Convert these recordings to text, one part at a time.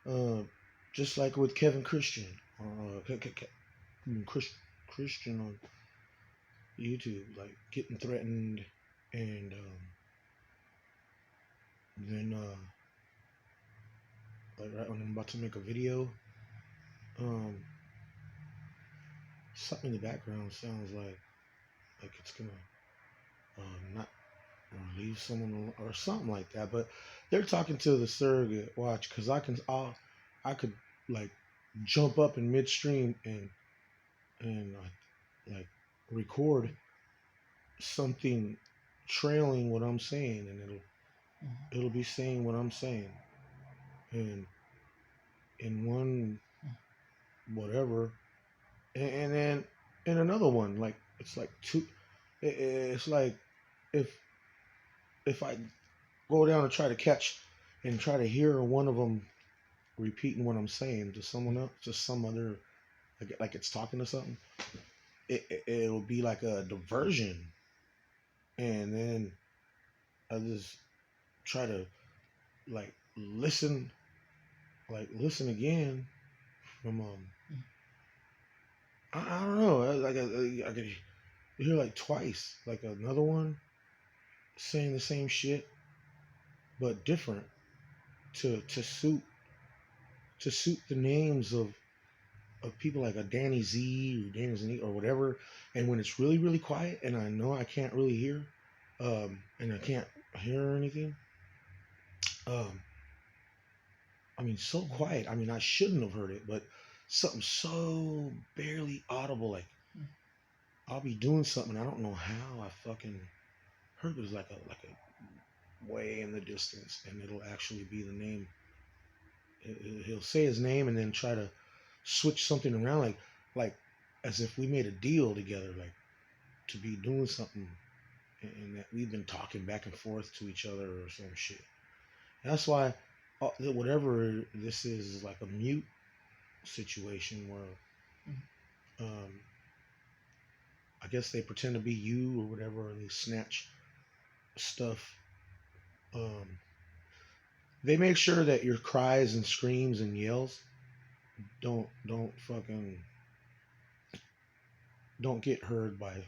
Uh, just like with Kevin Christian, Chris, Christian on YouTube, like getting threatened, and then like right when I'm about to make a video, um, something in the background sounds like it's gonna not or leave someone or something like that. But they're talking to the surrogate watch because I could like jump up in midstream and like record something trailing what I'm saying, and it'll be saying what I'm saying, and in one whatever, and then in another one like it's like two. It's like if if I go down and try to catch and try to hear one of them repeating what I'm saying to someone else, to some other, like it's talking to something, it'll be like a diversion, and then I just try to like listen, listen again from I don't know, I could hear like twice, like another one saying the same shit but different to suit the names of people like a Danny Z or Danny Z or whatever. And when it's really, really quiet and I know I can't really hear, and I can't hear anything, um, I mean, so quiet. I mean, I shouldn't have heard it, but something so barely audible, like I'll be doing something, I don't know how I fucking heard it was like a way in the distance, and it'll actually be the name. He'll say his name and then try to switch something around, like as if we made a deal together, like to be doing something, and that we've been talking back and forth to each other or some shit. That's why whatever this is like a mute situation where I guess they pretend to be you or whatever, and they snatch stuff. Um, they make sure that your cries and screams and yells don't fucking don't get heard by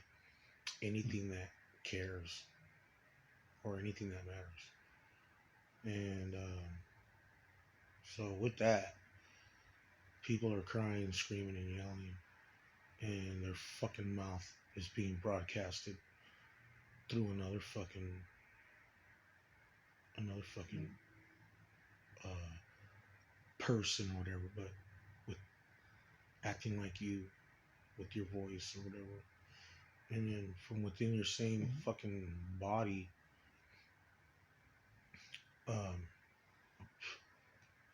anything that cares or anything that matters. And so with that, people are crying, screaming, and yelling, and their fucking mouth is being broadcasted through another fucking uh, person or whatever, but with acting like you with your voice or whatever. And then from within your same fucking body, um,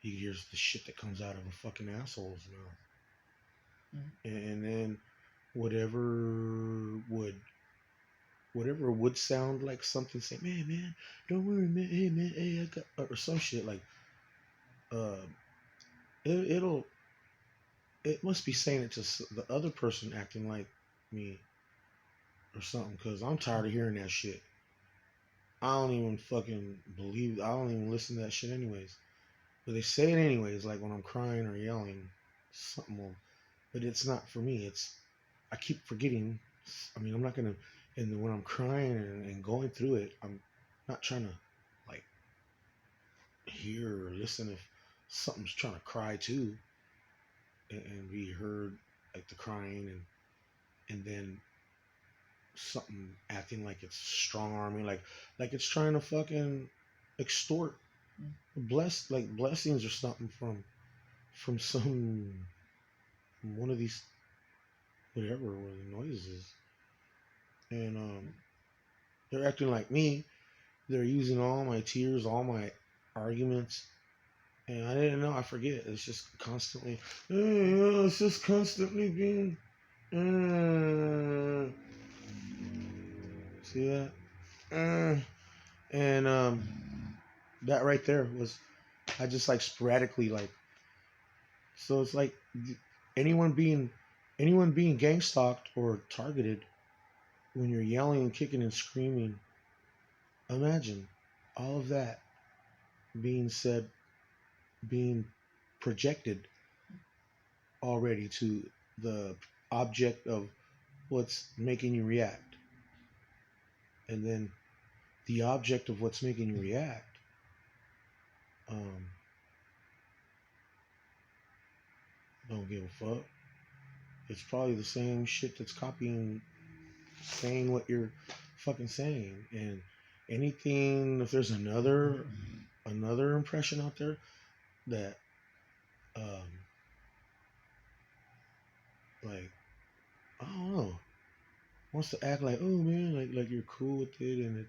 he hears the shit that comes out of a fucking asshole's mouth. And then whatever would whatever would sound like something, say, man, don't worry, man, hey, man, hey, I got, or some shit like, uh, it'll, it must be saying it to the other person acting like me or something, because I'm tired of hearing that shit. I don't even fucking believe, I don't even listen to that shit anyways. But they say it anyways, like when I'm crying or yelling, something will, but it's not for me. I keep forgetting. I mean, I'm not gonna, and when I'm crying and going through it, I'm not trying to like hear or listen if something's trying to cry too, and be heard, like the crying, and then something acting like it's strong arming, like it's trying to fucking extort like blessings or something from some one of these whatever where the noise is. And they're acting like me. They're using all my tears, all my arguments, and I didn't know. I forget. It's just constantly. It's just constantly being. Uh, see that? And that right there was. I just like sporadically like. So it's like anyone being anyone being gang stalked or targeted when you're yelling and kicking and screaming. Imagine all of that being said, being projected already to the object of what's making you react. And then the object of what's making you react, um, don't give a fuck. It's probably the same shit that's copying, saying what you're fucking saying. And anything, if there's another impression out there that, um, like, I don't know, wants to act like, oh man, like you're cool with it, and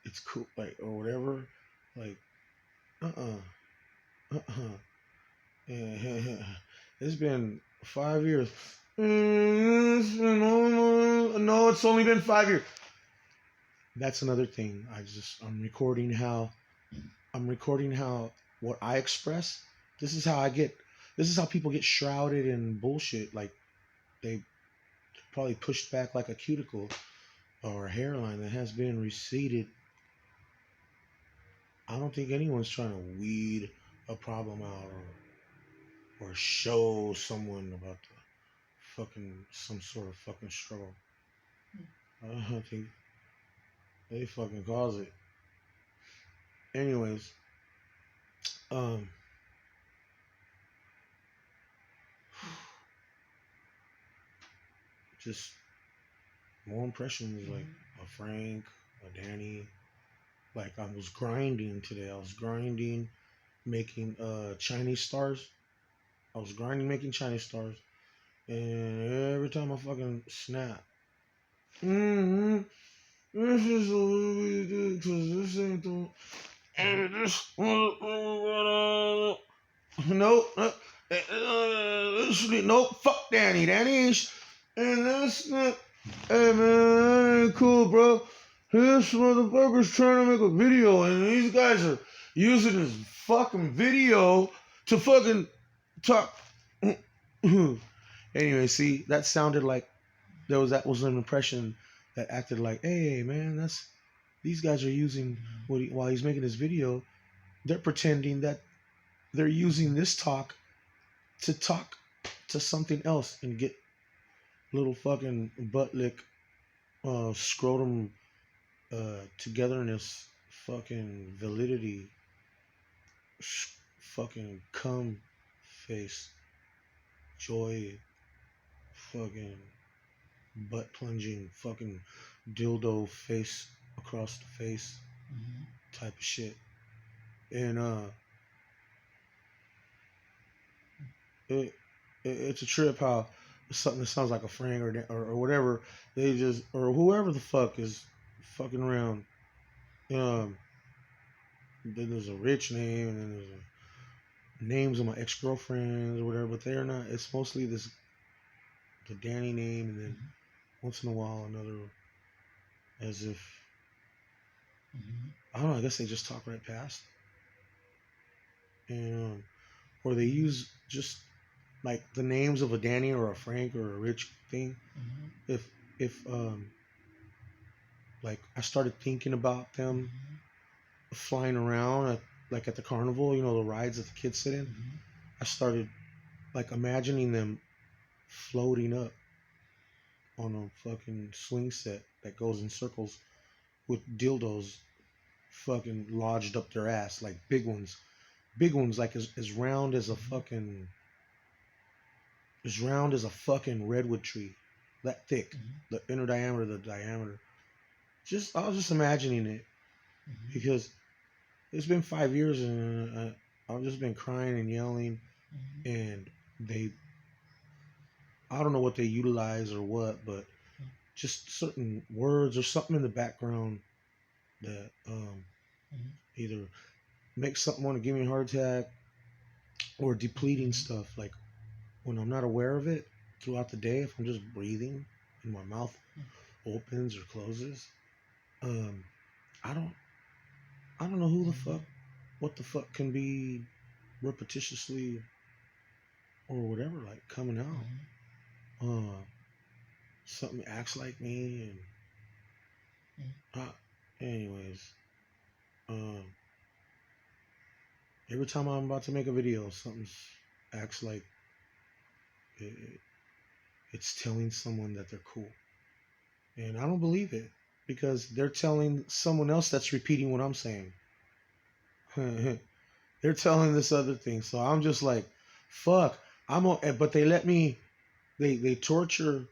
it's cool, like, or whatever, like, yeah, it's been 5 years. No, it's only been 5 years. That's another thing. I'm recording how what I express. This is how I get. This is how people get shrouded in bullshit. Like they probably pushed back like a cuticle or a hairline that has been receded. I don't think anyone's trying to weed a problem out or show someone about the fucking some sort of fucking struggle. I think they fucking cause it. Anyways, um, just more impressions like a Frank, a Danny. Like I was grinding today. I was grinding, making Chinese stars. I was grinding making Chinese stars, and every time I fucking snap, mm-hmm, this is what we do because this ain't the and this nope, nope, fuck Danny, and that's not. Hey man, that ain't cool, bro. This motherfucker's trying to make a video, and these guys are using his fucking video to fucking talk. Anyway, see, that sounded like that was an impression that acted like, hey man, that's these guys are using while he's making his video, they're pretending that they're using this talk to something else and get little fucking butt lick, scrotum, togetherness, fucking validity, fucking cum face, joy, fucking butt plunging, fucking dildo face across the face, type of shit. And it's a trip how something that sounds like a Frank or whatever, they just, or whoever the fuck is fucking around. Um, then there's a rich name, and then there's names of my ex girlfriends or whatever, but they're not. It's mostly the Danny name, and then once in a while another, as if I don't know. I guess they just talk right past, and or they use just like the names of a Danny or a Frank or a Rich thing. If like I started thinking about them flying around at the carnival, the rides that the kids sit in. I started like imagining them floating up on a fucking swing set that goes in circles with dildos fucking lodged up their ass, like big ones like as round as a fucking redwood tree, that thick, the inner diameter, the diameter. I was just imagining it because it's been 5 years and I've just been crying and yelling, and I don't know what they utilize or what, but just certain words or something in the background that either makes something want to give me a heart attack or depleting stuff. Like when I'm not aware of it throughout the day, if I'm just breathing and my mouth opens or closes, I don't know what the fuck can be repetitiously or whatever, like coming out. Something acts like me, and anyways, Every time I'm about to make a video, something acts like it, it's telling someone that they're cool. And I don't believe it because they're telling someone else that's repeating what I'm saying. They're telling this other thing. So I'm just like, fuck. But they let me, they torture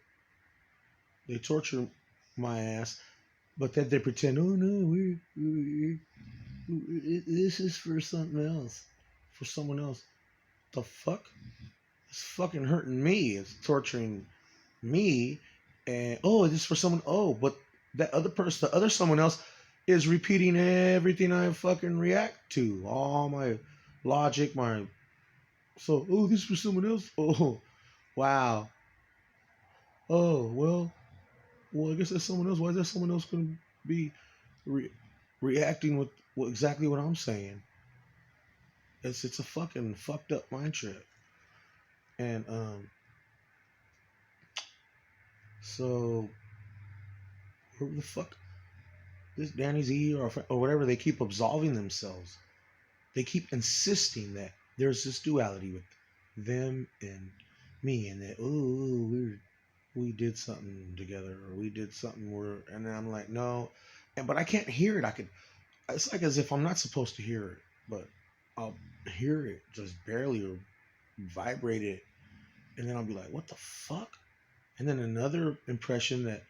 my ass. But then they pretend, oh no, this is for something else, for someone else. The fuck? It's fucking hurting me. It's torturing me. And oh, this is for someone. Oh, but that other person, the other someone else, is repeating everything I fucking react to. All my logic, my oh, this is for someone else. Oh, wow. Oh, well, I guess that's someone else. Why is that someone else going to be re- reacting with exactly what I'm saying? It's a fucking fucked up mind trip. And so who the fuck this Danny Z or whatever, they keep absolving themselves. They keep insisting that there's this duality with them and me, and that we did something together, or we did something where, and then I'm like, no, but I can't hear it. It's like as if I'm not supposed to hear it, but I'll hear it just barely or vibrate it, and then I'll be like, what the fuck? And then another impression that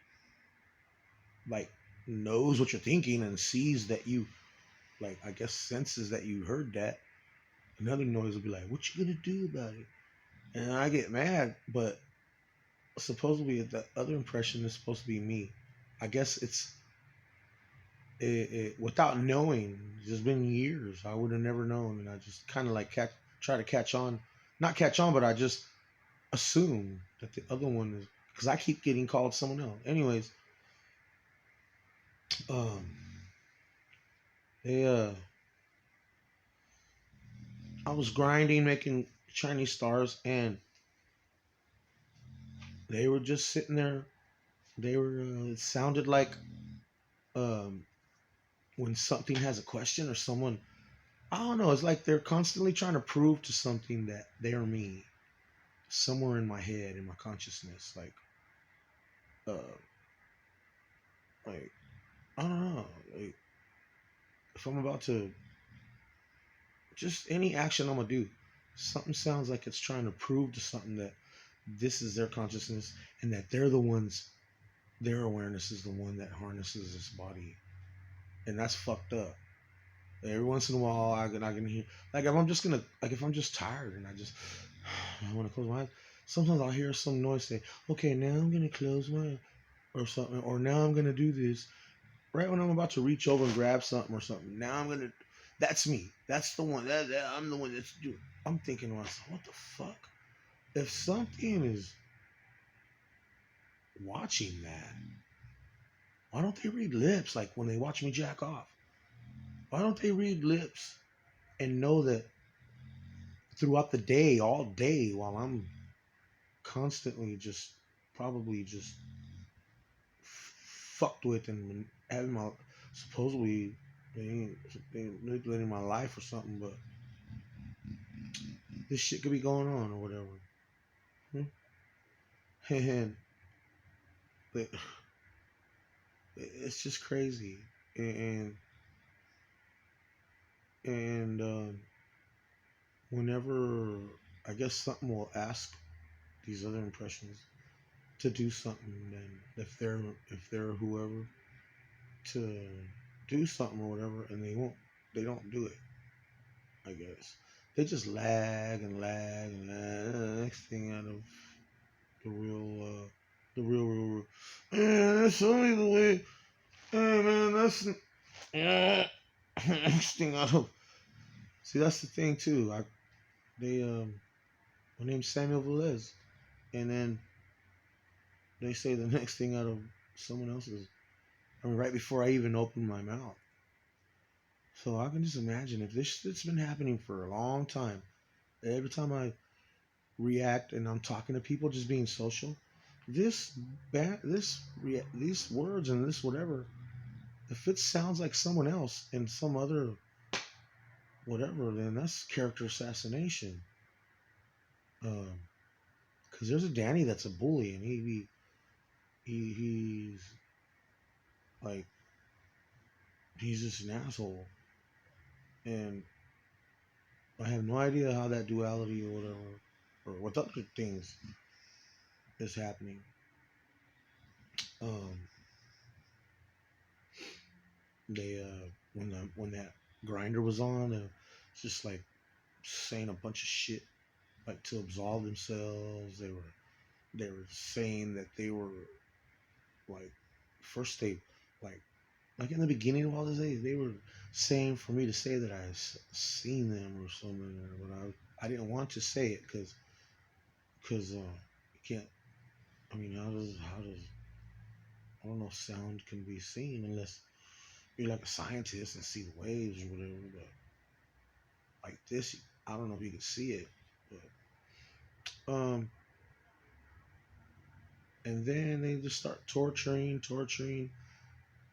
like knows what you're thinking and sees that you like, I guess senses that you heard that. Another noise will be like, what you gonna do about it? And I get mad, but supposedly the other impression is supposed to be me. I guess without knowing. It's been years. I would have never known, and I just kind of like try to catch on, not catch on, but I just assume that the other one is because I keep getting called someone else. Anyways, um, they I was grinding, making Chinese stars, and they were just sitting there. They were. It sounded like um, when something has a question or someone. I don't know. It's like they're constantly trying to prove to something that they're me. Somewhere in my head, in my consciousness, uh, like I don't know. Like if I'm about to just any action I'm gonna do, something sounds like it's trying to prove to something that this is their consciousness and that they're the ones. Their awareness is the one that harnesses this body, and that's fucked up. Every once in a while, I can hear like if I'm just gonna like if I'm just tired and I want to close my eyes. Sometimes I'll hear some noise say, "Okay, now I'm gonna close my eyes," or something, or now I'm gonna do this. Right when I'm about to reach over and grab something or something. Now I'm gonna. That's me. That's the one. I'm the one that's doing. I'm thinking to myself, what the fuck? If something is watching that, why don't they read lips like when they watch me jack off? Why don't they read lips and know that throughout the day, all day, while I'm constantly just probably just fucked with and having my supposedly they manipulating my life or something, but this shit could be going on or whatever. And but it's just crazy, and whenever I guess something will ask these other impressions to do something, then if they're whoever to do something or whatever, and they don't do it. I guess they just lag and lag and lag. Next thing out of the real. Man, that's only the way. Hey man, that's next thing out of. See, that's the thing too. They my name's Samuel Velez, and then they say the next thing out of someone else's. I mean, right before I even open my mouth. So I can just imagine if this it's been happening for a long time. Every time I react and I'm talking to people, just being social, these words and this whatever, if it sounds like someone else in some other whatever, then that's character assassination. Um, because there's a Danny that's a bully, and he's like he's just an asshole, and I have no idea how that duality or whatever, or what other things is happening. Um, they when that grinder was on, it's just like saying a bunch of shit like to absolve themselves. They were saying that they were like first they like like in the beginning of all this, they were saying for me to say that seen them or something, but I didn't want to say it because you can't. I mean, how does I don't know if sound can be seen unless you're like a scientist and see the waves or whatever. But like this, I don't know if you can see it. But and then they just start torturing,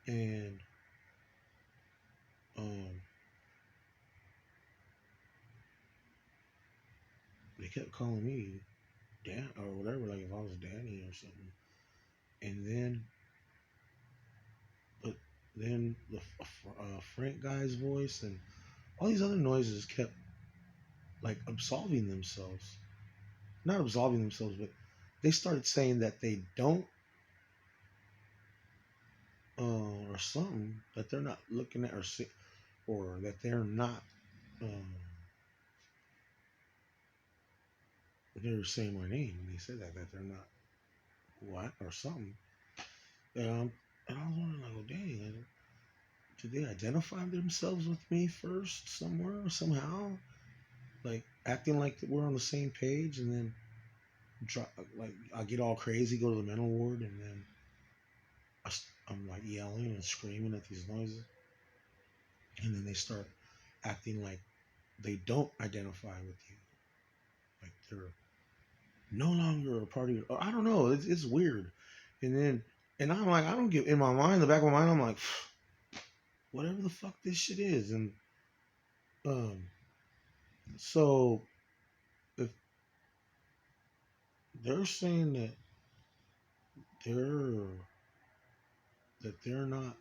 and um, they kept calling me Dan or whatever, like if I was Danny or something. And but then the Frank guy's voice and all these other noises kept like absolving themselves. Not absolving themselves, but they started saying that they don't, or something that they're not looking at or see, or that they're not. Um, they were saying my name, and they said that they're not what or something. And I was wondering, like, well, dang, did they identify themselves with me first somewhere somehow? Like acting like we're on the same page, and then like I get all crazy, go to the mental ward, and then I'm like yelling and screaming at these noises, and then they start acting like they don't identify with you, like they're no longer a part of you. Or I don't know, it's weird. And then and I'm like, I don't get in my mind, the back of my mind, I'm like, whatever the fuck this shit is, and um, so if they're saying they're they're not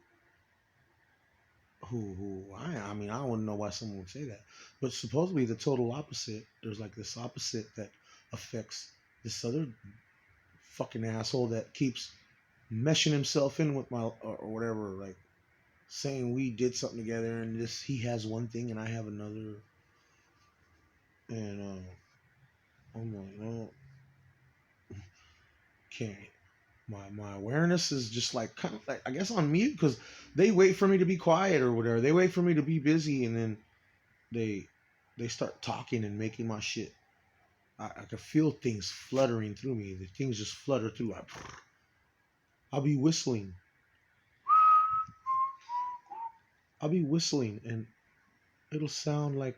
who I mean, I don't know why someone would say that, but supposedly the total opposite. There's like this opposite that affects this other fucking asshole that keeps meshing himself in with my or whatever, like saying we did something together, and this he has one thing and I have another, and I'm like, no, can't. My awareness is just like kind of like I guess on mute because they wait for me to be quiet or whatever. They wait for me to be busy, and then they they start talking and making my shit. I can feel things fluttering through me. The things just flutter through. I'll be whistling. I'll be whistling, and it'll sound like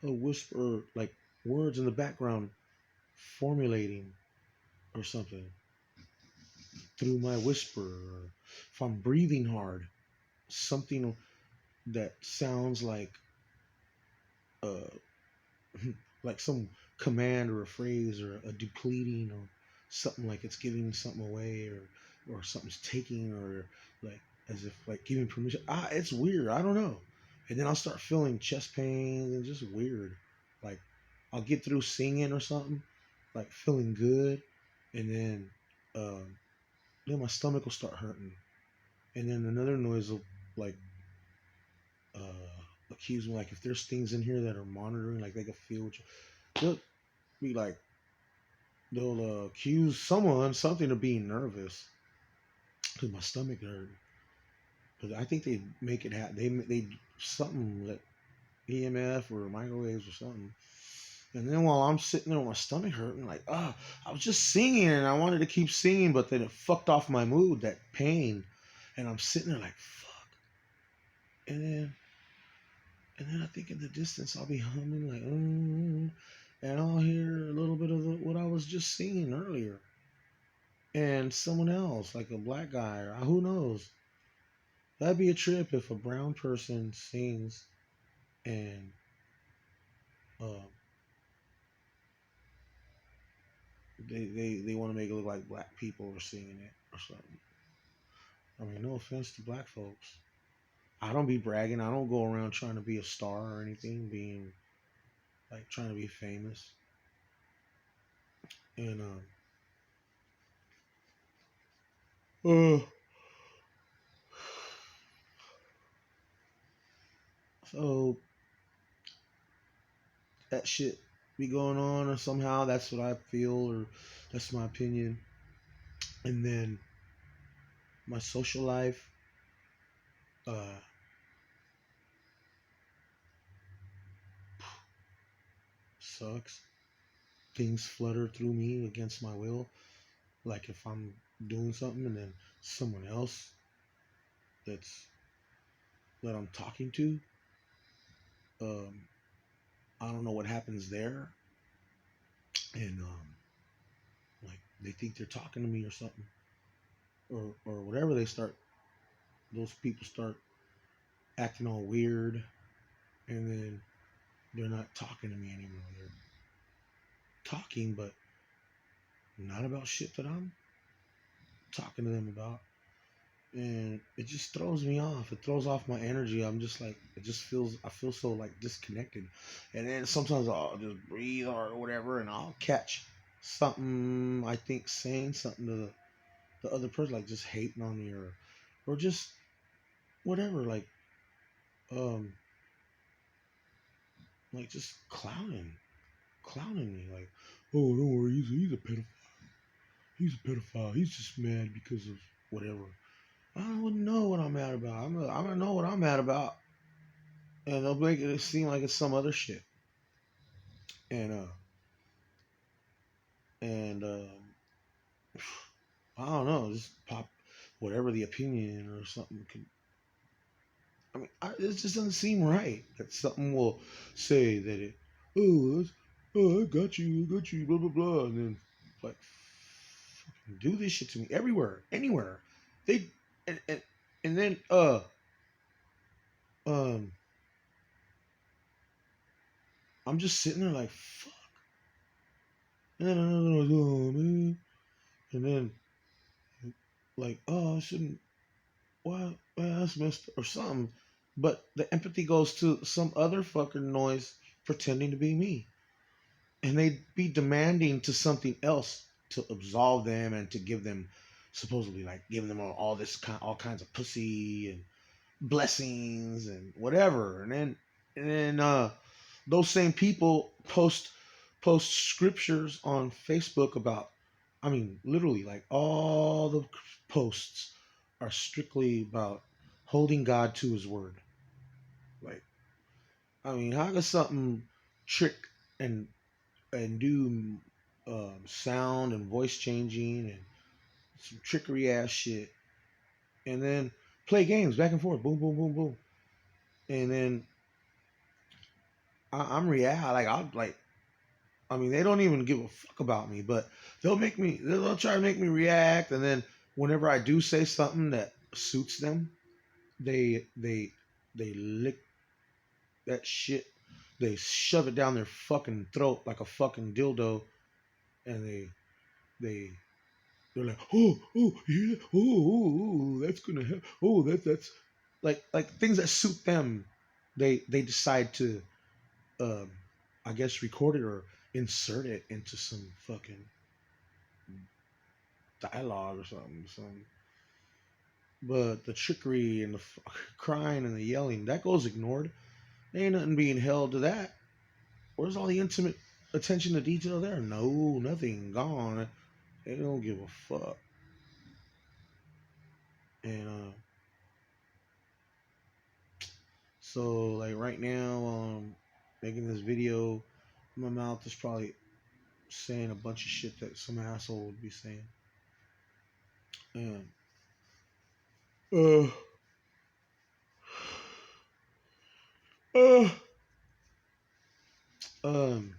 a whisper, like words in the background formulating or something through my whisper. Or if I'm breathing hard, something that sounds uh, like some command or a phrase or a depleting or something like it's giving something away or something's taking or like as if like giving permission. It's weird. I don't know. And then I'll start feeling chest pains and just weird. Like I'll get through singing or something, like feeling good, and um, then my stomach will start hurting, and then another noise will like accuse me like if there's things in here that are monitoring, like they can feel what you. They'll be like they'll accuse something of being nervous because my stomach hurt. But I think they make it happen. They something like EMF or microwaves or something. And then while I'm sitting there with my stomach hurting, like I was just singing and I wanted to keep singing, but then it fucked off my mood, that pain, and I'm sitting there like fuck. And then I think in the distance I'll be humming like and I'll hear a little bit of what I was just singing earlier. And someone else, like a black guy, or who knows. That'd be a trip if a brown person sings and Uh, they want to make it look like black people are singing it or something. I mean, no offense to black folks. I don't be bragging. I don't go around trying to be a star or anything, being like trying to be famous. And uh, so that shit be going on, or somehow that's what I feel, or that's my opinion. And then my social life uh, sucks. Things flutter through me against my will. Like if I'm doing something and then someone else that's that I'm talking to, um, I don't know what happens there, and like they think they're talking to me or something, or whatever. Those people start acting all weird, and then they're not talking to me anymore. They're talking, but not about shit that I'm talking to them about. And it just throws me off. It throws off my energy. I'm just like, I feel so like disconnected. And then sometimes I'll just breathe or whatever, and I'll catch something, I think, saying something to the other person, like just hating on me, or just whatever, um, like just clowning me, like, oh, don't worry, he's a pedophile. He's a pedophile. He's just mad because of whatever. I don't know what I'm mad about. I'm gonna know what I'm mad about, and they'll make it seem like it's some other shit. And and I don't know, just pop whatever the opinion or something could. I mean, it just doesn't seem right that something will say that it. Oh, I got you, blah blah blah, and then like, fucking do this shit to me everywhere, anywhere. They and and, and then um, I'm just sitting there like fuck, and then oh, man, and then like, oh, I shouldn't. Well, that's messed up or something. But the empathy goes to some other fucking noise pretending to be me. And they'd be demanding to something else to absolve them and to give them, supposedly, like giving them all this all kinds of pussy and blessings and whatever. And then those same people post scriptures on Facebook about, I mean, literally, like all the posts are strictly about holding God to His word. Like, I mean, how does something trick and do sound and voice changing and some trickery ass shit, and then play games back and forth, boom, boom, boom, boom, and then I'm react like I'll like. I mean, they don't even give a fuck about me, but they'll try to make me react, and then whenever I do say something that suits them, they lick that shit. They shove it down their fucking throat like a fucking dildo, and they they're like, oh, yeah, that's gonna help. Oh, that's like things that suit them. They decide to, um, I guess, record it or insert it into some fucking dialogue or something. But the trickery and the crying and the yelling that goes ignored. There ain't nothing being held to that. Where's all the intimate attention to detail there? No, nothing. Gone. They don't give a fuck. And so like right now, making this video, my mouth is probably saying a bunch of shit that some asshole would be saying. And uh, uh, um,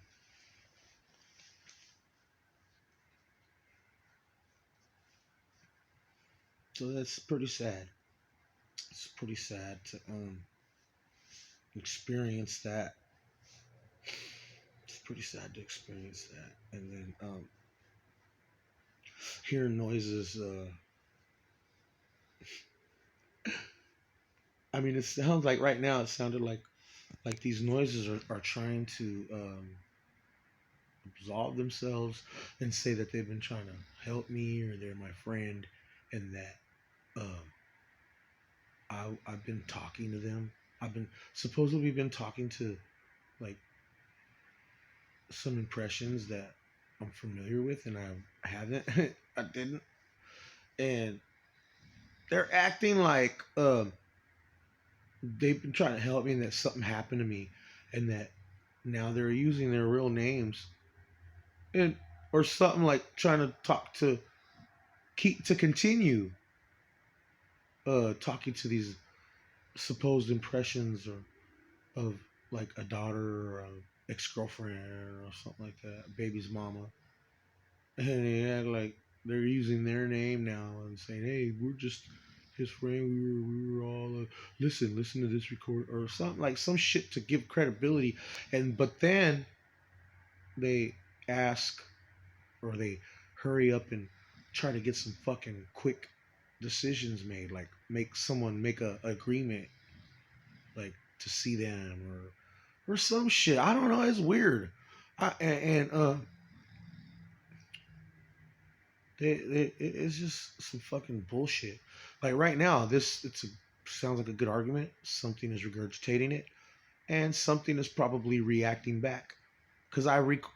so that's pretty sad. It's pretty sad to experience that. pretty sad to experience that. And then hearing noises. I mean, it sounds like right now it sounded like these noises are trying to absolve themselves and say that they've been trying to help me or they're my friend, and that um, I've been talking to them. I've been supposedly been talking to like some impressions that I'm familiar with, and I haven't. I didn't, and they're acting like they've been trying to help me, and that something happened to me, and that now they're using their real names, and or something like trying to talk to keep to continue talking to these supposed impressions or of like a daughter or a ex-girlfriend or something like that, a baby's mama, and they act like they're using their name now and saying, "Hey, we're just his friend. We were all listen to this record or something like some shit to give credibility." And but then they ask or they hurry up and try to get some fucking quick decisions made, like make someone make a agreement, like to see them or some shit. I don't know. It's weird. And it's just some fucking bullshit. Like right now, sounds like a good argument. Something is regurgitating it, and something is probably reacting back. Because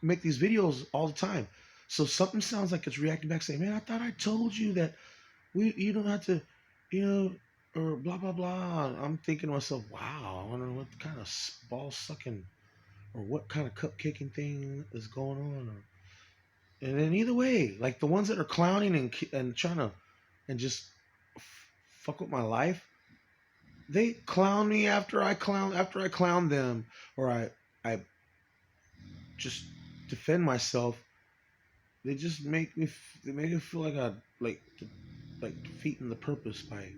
make these videos all the time, so something sounds like it's reacting back, saying, "Man, I thought I told you that you don't have to, you know, or blah blah blah." I'm thinking to myself, "Wow, I wonder what kind of ball sucking or what kind of cupcaking thing is going on." And then either way, like the ones that are clowning and trying to and just fuck with my life, they clown me after I clown them, or I just defend myself. They just they make me feel like I like defeating the purpose by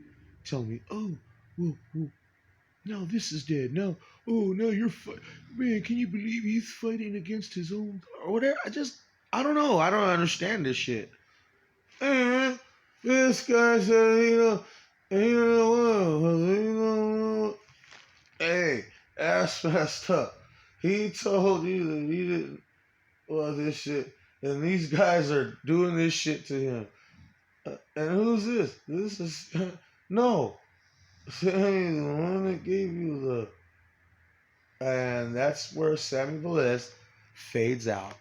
telling me, "Oh, well, now this is dead. Now, oh, now man. Can you believe he's fighting against his own or whatever?" I don't know. I don't understand this shit. And this guy said, hey, that's messed up. He told you that he didn't want this shit, and these guys are doing this shit to him. And who's this? This is no. Say the one that gave you and that's where Sammy Velez fades out.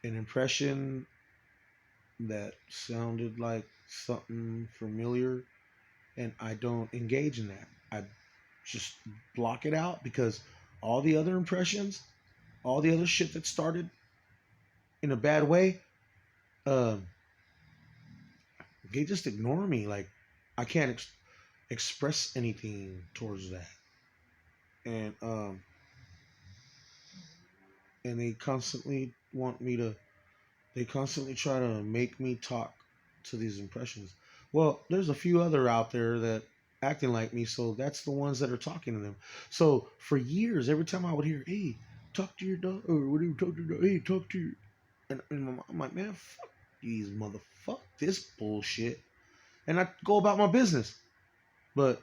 An impression that sounded like something familiar, and I don't engage in that. I just block it out because all the other impressions, all the other shit that started in a bad way, um, they just ignore me. Like I can't express anything towards that, and and they constantly try to make me talk to these impressions. Well, there's a few other out there that acting like me, so that's the ones that are talking to them. So for years, every time I would hear, "Hey, talk to your dog," or whatever, "Talk to your dog," "Hey, talk to your," and I'm like, "Man, fuck these motherfuck this bullshit," and I go about my business. But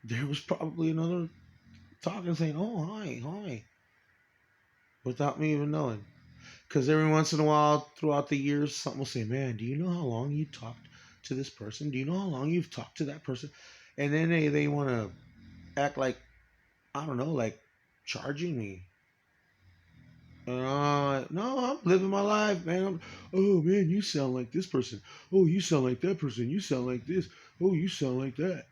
there was probably another talking saying, "Oh, hi," without me even knowing. Because every once in a while, throughout the years, something will say, "Man, do you know how long you talked to this person? Do you know how long you've talked to that person?" And then they want to act like, I don't know, like charging me. No, I'm living my life, man. Oh, man, you sound like this person. Oh, you sound like that person. You sound like this. Oh, you sound like that.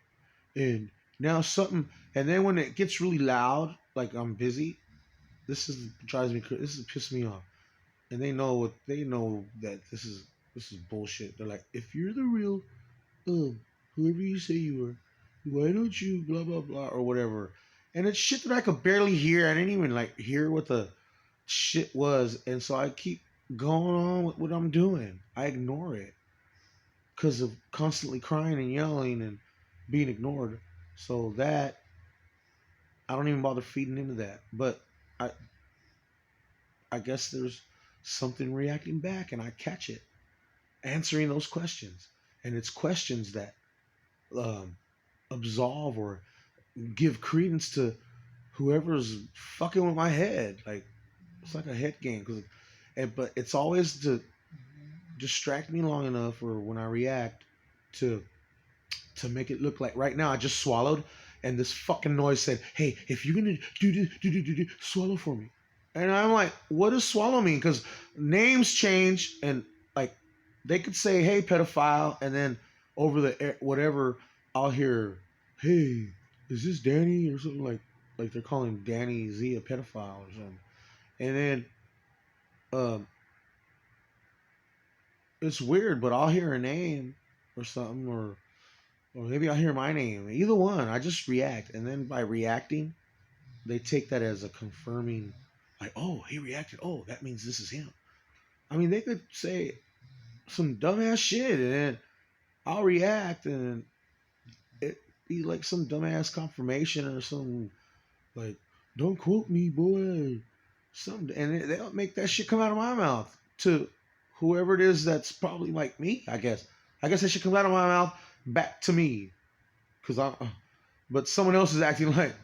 And now something, and then when it gets really loud, like I'm busy, drives me crazy. This is pissing me off. And they know that this is bullshit. They're like, "If you're the real whoever you say you are, why don't you blah blah blah or whatever?" And it's shit that I could barely hear. I didn't even like hear what the shit was, and so I keep going on with what I'm doing. I ignore it because of constantly crying and yelling and being ignored. So that I don't even bother feeding into that. But I I guess there's something reacting back, and I catch it answering those questions, and it's questions that um, absolve or give credence to whoever's fucking with my head. Like it's like a head game, but it's always to distract me long enough, or when I react, to to make it look like right now I just swallowed, and this fucking noise said, "Hey, if you're gonna do, swallow for me." And I'm like, "What does swallow mean?" Because names change, and like they could say, "Hey, pedophile," and then over the whatever, I'll hear, "Hey, is this Danny?" or something like they're calling Danny Z a pedophile or something. And then um, it's weird, but I'll hear a name or something, or maybe I'll hear my name. Either one, I just react, and then by reacting, they take that as a confirming, like, "Oh, he reacted. Oh, that means this is him." I mean, they could say some dumbass shit, and then I'll react, and it be like some dumbass confirmation or some like, "Don't quote me, boy." Some, and they'll make that shit come out of my mouth to whoever it is that's probably like me. I guess that shit comes out of my mouth back to me, because I. But someone else is acting like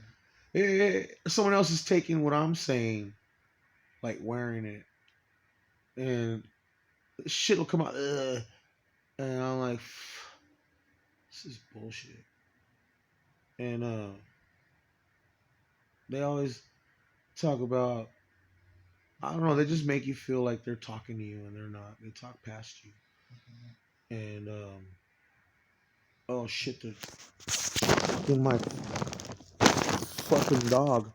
someone else is taking what I'm saying, like wearing it, and shit will come out. And I'm like, this is bullshit. And they always talk about, I don't know, they just make you feel like they're talking to you, and they're not. They talk past you. And oh shit, there's fucking my fucking dog.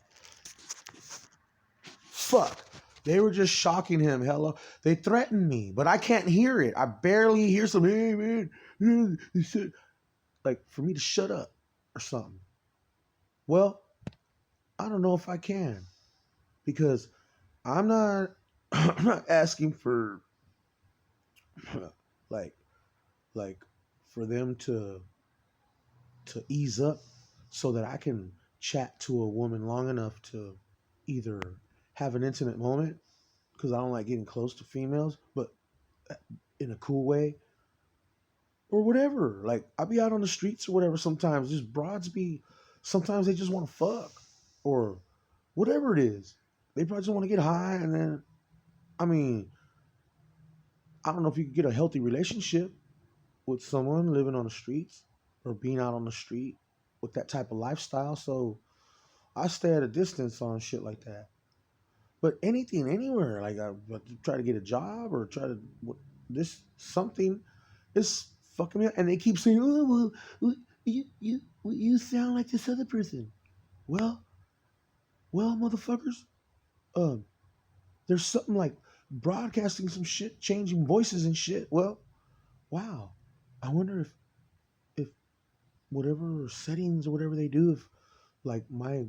Fuck. They were just shocking him. Hello. They threatened me, but I can't hear it. I barely hear some, "Hey man," they said, like for me to shut up or something. Well, I don't know if I can, because I'm not I'm not asking for like like for them to ease up so that I can chat to a woman long enough to either have an intimate moment, because I don't like getting close to females, but in a cool way, or whatever. Like I be out on the streets or whatever sometimes. Just broads be sometimes they just want to fuck, or whatever it is. They probably just want to get high, and then I mean, I don't know if you could get a healthy relationship with someone living on the streets or being out on the street with that type of lifestyle. So I stay at a distance on shit like that. But anything, anywhere, like I try to get a job or try to this something, is fucking me up. And they keep saying, "Oh well, you sound like this other person." Well, motherfuckers, um, there's something like broadcasting some shit, changing voices and shit. Well, wow. I wonder if whatever settings or whatever they do, if like my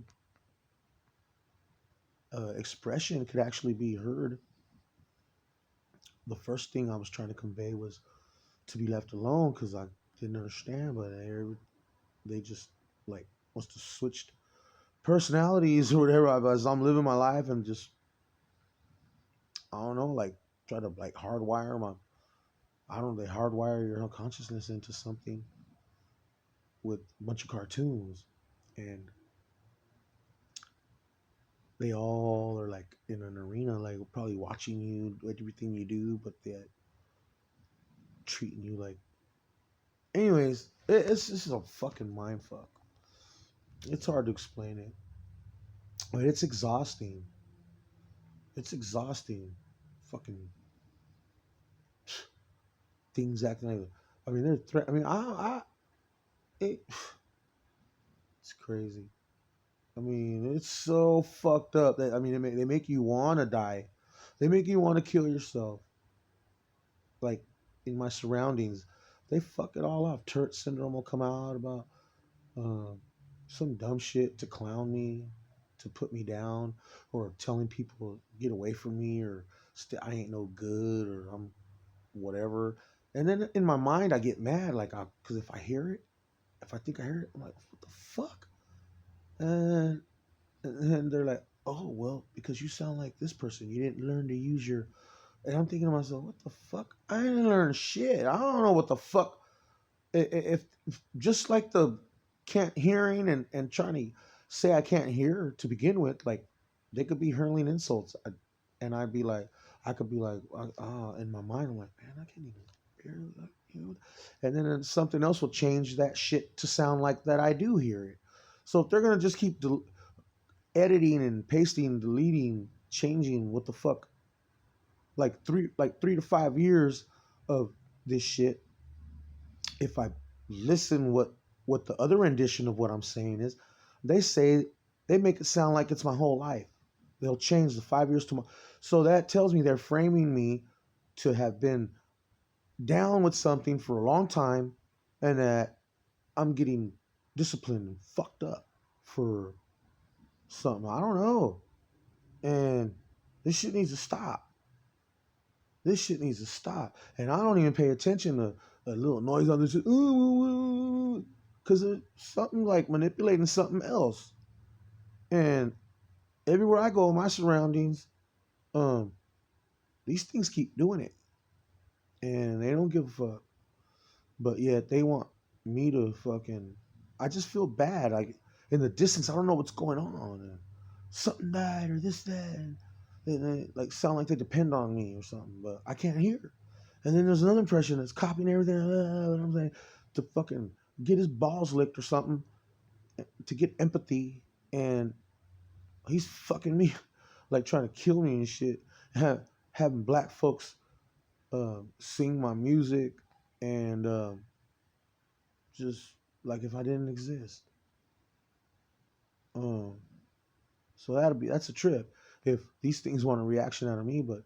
expression could actually be heard. The first thing I was trying to convey was to be left alone, because I didn't understand, but they just like must have switched personalities or whatever as I'm living my life, and just I don't know, like try to like hardwire my, I don't know, they hardwire your consciousness into something with a bunch of cartoons, and they all are like in an arena, like probably watching you do everything you do, but they're treating you like. Anyways, it's just a fucking mind fuck. It's hard to explain it, but it's exhausting. It's exhausting. Fucking things acting like. I mean, they're threat. I mean, it, it's crazy. I mean, it's so fucked up that I mean, they make you want to die. They make you want to kill yourself. Like in my surroundings, they fuck it all off. Tourette syndrome will come out about um, some dumb shit to clown me, to put me down, or telling people get away from me, or I ain't no good, or I'm whatever. And then in my mind, I get mad, like, because if I hear it, if I think I hear it, I'm like, what the fuck? And they're like, oh well, because you sound like this person, you didn't learn to use your. And I'm thinking to myself, what the fuck? I didn't learn shit. I don't know what the fuck. If just like the can't hearing and trying to say I can't hear to begin with, like they could be hurling insults, and I'd be like, I could be like, in my mind, I'm like, man, I can't even hear that, and then something else will change that shit to sound like that I do hear it. So if they're gonna just keep editing and pasting, deleting, changing, what the fuck, like 3 to 5 years of this shit, if I listen what the other rendition of what I'm saying is, they say they make it sound like it's my whole life. They'll change the 5 years to my. So that tells me they're framing me to have been down with something for a long time, and that I'm getting disciplined and fucked up for something. I don't know. And this shit needs to stop. This shit needs to stop. And I don't even pay attention to a little noise on this, because it's something like manipulating something else. And everywhere I go in my surroundings, um, these things keep doing it, and they don't give a fuck. But yet they want me to fucking. I just feel bad. Like in the distance, I don't know what's going on. And something died or this that, and they like sound like they depend on me or something, but I can't hear. And then there's another impression that's copying everything. What I'm saying to fucking get his balls licked or something to get empathy, and he's fucking me, like trying to kill me and shit. Having black folks sing my music and just like if I didn't exist. Um, so that's a trip. If these things want a reaction out of me, but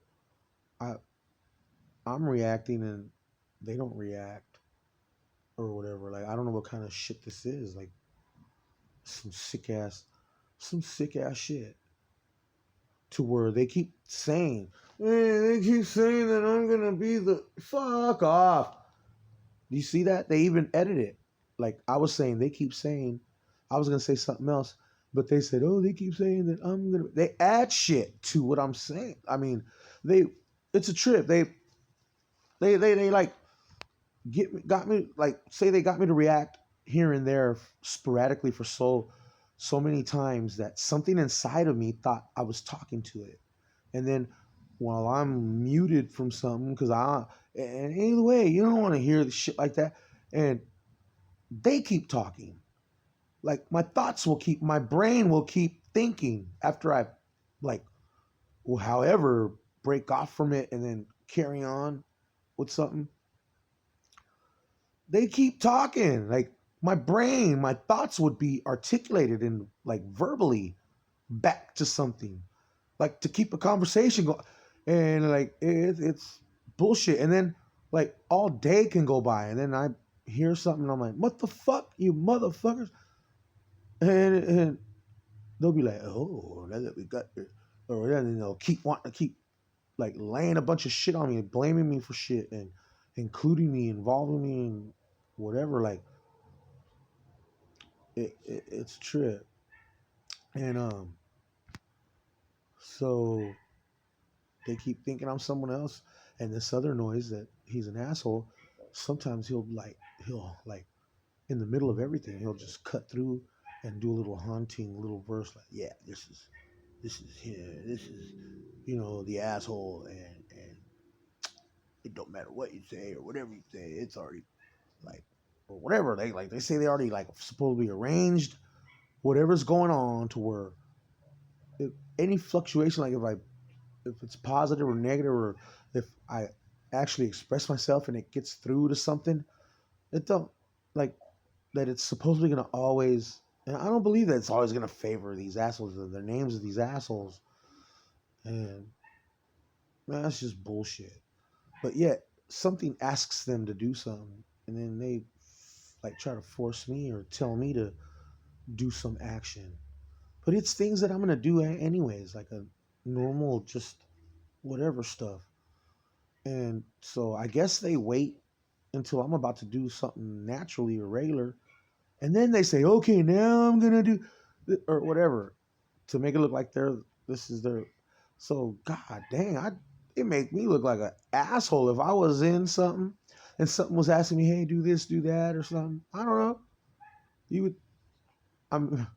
I I'm reacting and they don't react or whatever. Like I don't know what kind of shit this is. Like some sick ass, some sick ass shit. To where they keep saying, they keep saying that I'm gonna be the fuck off. Do you see that? They even edit it. Like I was saying, they keep saying, I was gonna say something else, but they said, oh, they keep saying that I'm gonna. They add shit to what I'm saying. I mean, they, it's a trip. They like got me like say they got me to react here and there sporadically for so many times that something inside of me thought I was talking to it, and then while I'm muted from something because and either way you don't want to hear the shit like that, and they keep talking. Like my brain will keep thinking after I like, well, however, break off from it and then carry on with something. They keep talking. Like my thoughts would be articulated in like verbally back to something, like to keep a conversation going. And like it's bullshit. And then like all day can go by, and then I hear something. And I'm like, what the fuck, you motherfuckers? And they'll be like, oh, now that we got it, or then they'll keep wanting to keep like laying a bunch of shit on me, blaming me for shit, and including me, involving me in whatever. Like it's a trip. And so they keep thinking I'm someone else. And this other noise that he's an asshole. Sometimes he'll like in the middle of everything, he'll just cut through and do a little haunting little verse like, yeah, this is here, this is the asshole, and it don't matter what you say or whatever you say, it's already like or whatever they say they already like supposedly arranged whatever's going on to where if any fluctuation, like if it's positive or negative, or if I actually express myself and it gets through to something, it don't like that it's supposedly gonna always, and I don't believe that it's always gonna favor these assholes, the names of these assholes, and man, that's just bullshit. But yet something asks them to do something, and then they like try to force me or tell me to do some action. But it's things that I'm gonna do anyways, like a normal just whatever stuff. And so I guess they wait until I'm about to do something naturally or regular, and then they say, "Okay, now I'm gonna do," or whatever, to make it look like they're This is their. So god dang, it make me look like an asshole if I was in something and something was asking me, hey, do this, do that, or something. I don't know. You would. I'm.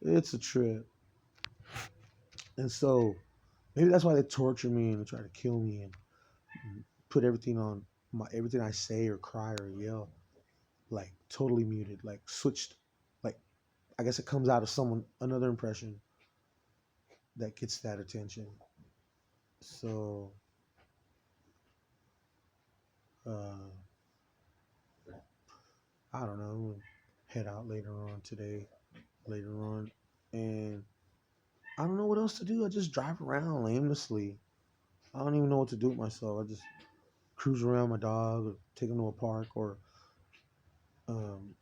It's a trip, and so maybe that's why they torture me and try to kill me and put everything on my everything I say or cry or yell like totally muted, like switched, like I guess it comes out of someone another impression that gets that attention. So uh, I don't know. I'm gonna head out later on today, later on, and I don't know what else to do. I just drive around aimlessly. I don't even know what to do with myself. I just cruise around my dog, or take him to a park, or um,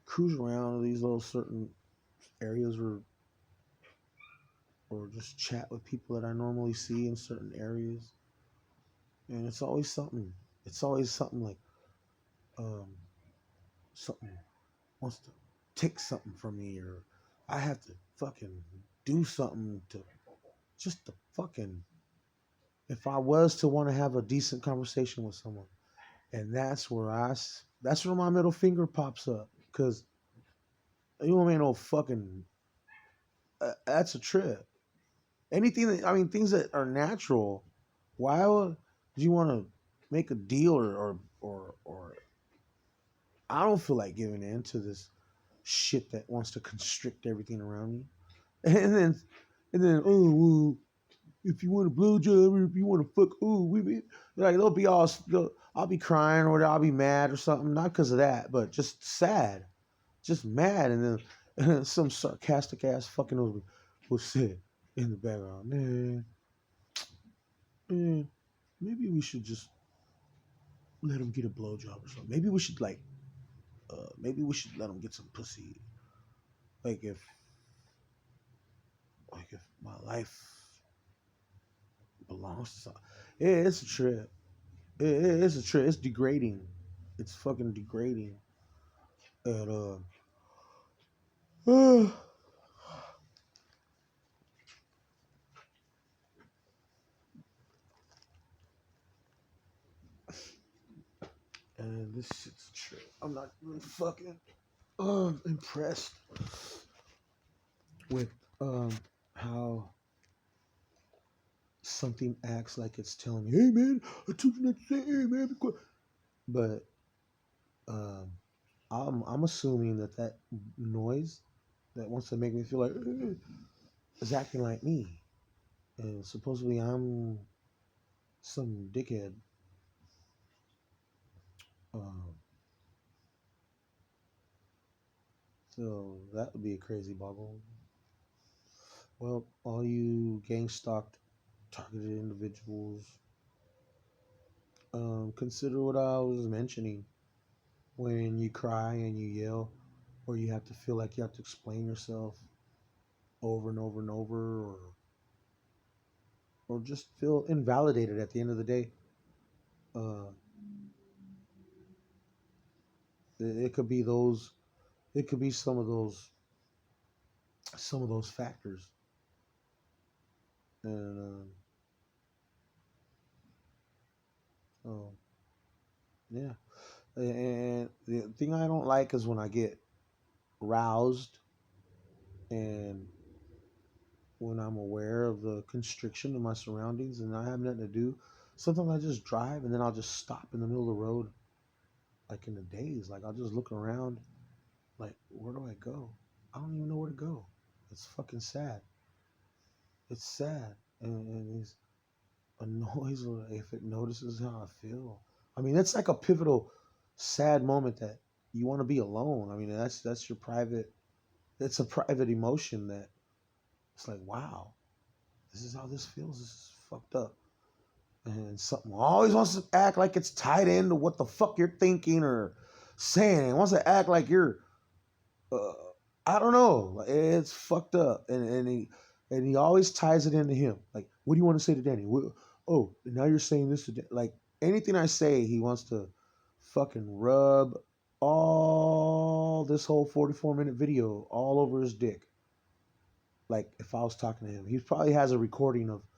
cruise around these little certain areas, or just chat with people that I normally see in certain areas. And it's always something. It's always something like um, something wants to take something from me, or I have to fucking do something to just to fucking. If I was to want to have a decent conversation with someone, and that's where my middle finger pops up, because you don't make no fucking. That's a trip. Anything that I mean, things that are natural. Why would you want to make a deal or I don't feel like giving in to this shit that wants to constrict everything around me. And then oh well, if you want a blowjob or if you want to fuck, oh we be like I'll be crying or I'll be mad or something, not because of that, but just sad, just mad, and then some sarcastic ass fucking will say in the background, man, maybe we should just let him get a blowjob or something. Maybe we should let him get some pussy. Like if my life belongs to something. Yeah, it's a trip. It's a trip. It's degrading. It's fucking degrading. And and this shit's a trip. I'm not really fucking impressed with um how something acts like it's telling me, hey man, I told you not to say, hey man, be quiet. But um I'm assuming that noise that wants to make me feel like is acting like me, and supposedly I'm some dickhead. Um, so that would be a crazy boggle. Well, all you gang stalked targeted individuals, consider what I was mentioning. When you cry and you yell, or you have to feel like you have to explain yourself over and over and over, or just feel invalidated at the end of the day. Uh, it could be those. It could be some of those factors, and so yeah. And the thing I don't like is when I get roused and when I'm aware of the constriction of my surroundings and I have nothing to do. Sometimes I just drive and then I'll just stop in the middle of the road, like in the days. Like I'll just look around, like where do I go? I don't even know where to go. It's fucking sad. It's sad, and it's annoys if it notices how I feel. I mean, it's like a pivotal, sad moment that you want to be alone. I mean, that's your private. It's a private emotion that it's like, wow, this is how this feels. This is fucked up. And something always wants to act like it's tied into what the fuck you're thinking or saying. It wants to act like you're, uh, I don't know. Like, it's fucked up, and he always ties it into him. Like, what do you want to say to Danny? Oh, now you're saying this to Danny. Like anything I say, he wants to fucking rub all this whole 44-minute video all over his dick. like if I was talking to him, he probably has a recording of